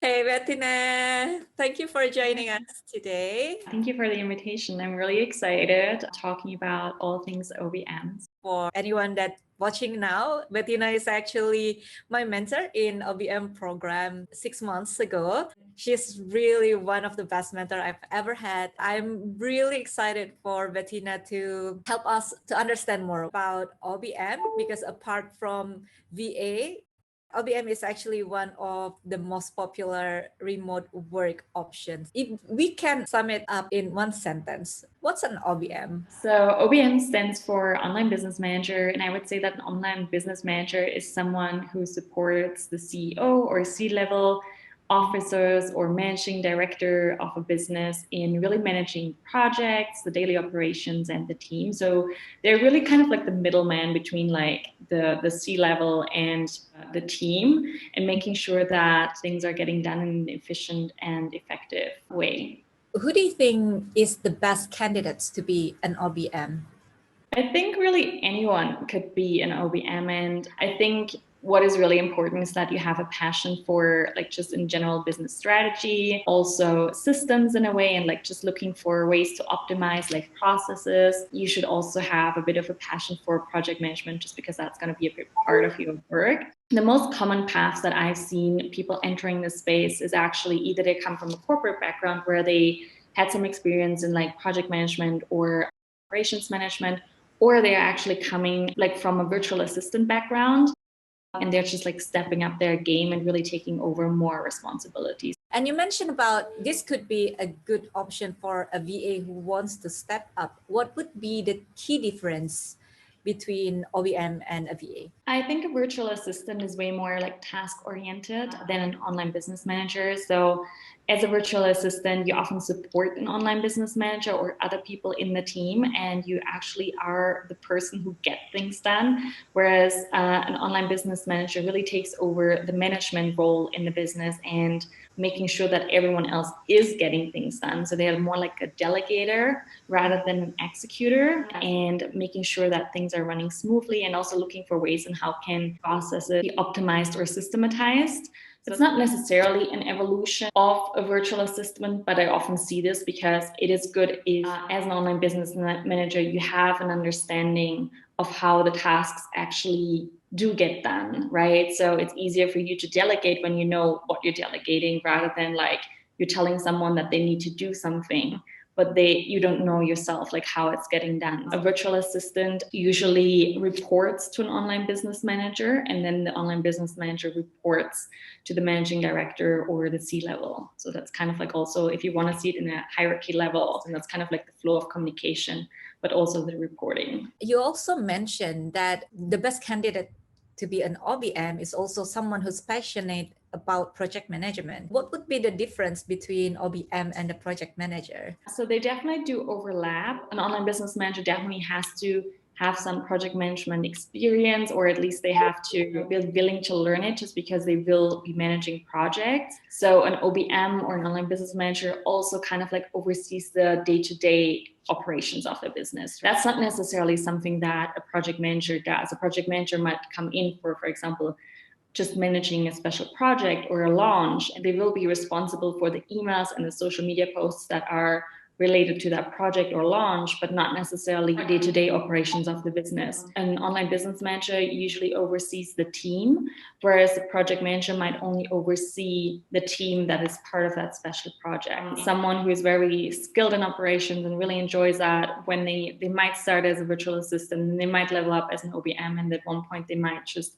Hey, Bettina. Thank you for joining us today. Thank you for the invitation. I'm really excited talking about all things OBMs. For anyone that watching now, Bettina is actually my mentor in OBM program 6 months ago. She's really one of the best mentor I've ever had. I'm really excited for Bettina to help us to understand more about OBM because apart from VA, OBM is actually one of the most popular remote work options. If we can sum it up in one sentence, what's an OBM? So OBM stands for Online Business Manager, and I would say that an online business manager is someone who supports the CEO or C-level officers or managing director of a business in really managing projects, the daily operations, and the team. So they're really kind of like the middleman between like the C-level and the team, and making sure that things are getting done in an efficient and effective way. Who do you think is the best candidates to be an OBM? I think really anyone could be an OBM, and I think what is really important is that you have a passion for like just in general business strategy, also systems in a way, and like just looking for ways to optimize like processes. You should also have a bit of a passion for project management, just because that's going to be a big part of your work. The most common paths that I've seen people entering this space is actually either they come from a corporate background where they had some experience in like project management or operations management, or they're actually coming like from a virtual assistant background, and they're just like stepping up their game and really taking over more responsibilities. And you mentioned about this could be a good option for a VA who wants to step up. What would be the key difference between OBM and a VA? I think a virtual assistant is way more like task oriented than an online business manager. So as a virtual assistant, you often support an online business manager or other people in the team, and you actually are the person who gets things done. Whereas an online business manager really takes over the management role in the business and making sure that everyone else is getting things done. So they are more like a delegator rather than an executor, and making sure that things are running smoothly, and also looking for ways in how can processes be optimized or systematized. It's not necessarily an evolution of a virtual assistant, but I often see this because it is good if, as an online business manager, you have an understanding of how the tasks actually do get done, right? So it's easier for you to delegate when you know what you're delegating, rather than like you're telling someone that they need to do something, but you don't know yourself like how it's getting done. A virtual assistant usually reports to an online business manager, and then the online business manager reports to the managing director or the C-level. So that's kind of like, also if you want to see it in a hierarchy level, and that's kind of like the flow of communication, but also the reporting. You also mentioned that the best candidate to be an OBM is also someone who's passionate about project management. What would be the difference between OBM and a project manager? So they definitely do overlap. An online business manager definitely has to have some project management experience, or at least they have to be willing to learn it, just because they will be managing projects. So an OBM or an online business manager also kind of like oversees the day-to-day operations of the business. That's not necessarily something that a project manager does. A project manager might come in for example, just managing a special project or a launch, and they will be responsible for the emails and the social media posts that are related to that project or launch, but not necessarily day-to-day operations of the business. An online business manager usually oversees the team, whereas the project manager might only oversee the team that is part of that special project. Someone who is very skilled in operations and really enjoys that, when they might start as a virtual assistant, and they might level up as an OBM, and at one point they might just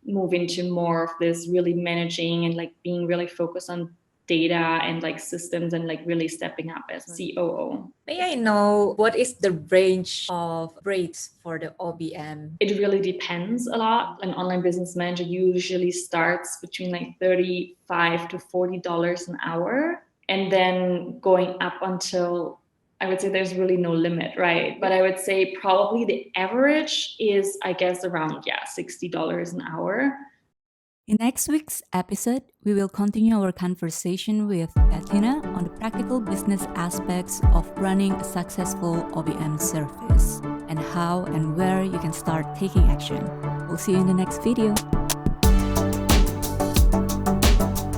move into more of this really managing and like being really focused on data and like systems, and like really stepping up as COO. May I know what is the range of rates for the OBM? It really depends a lot. An online business manager usually starts between like $35 to $40 an hour, and then going up until, I would say there's really no limit, right? But I would say probably the average is, I guess, around $60 an hour. In next week's episode, we will continue our conversation with Bettina on the practical business aspects of running a successful OBM service, and how and where you can start taking action. We'll see you in the next video.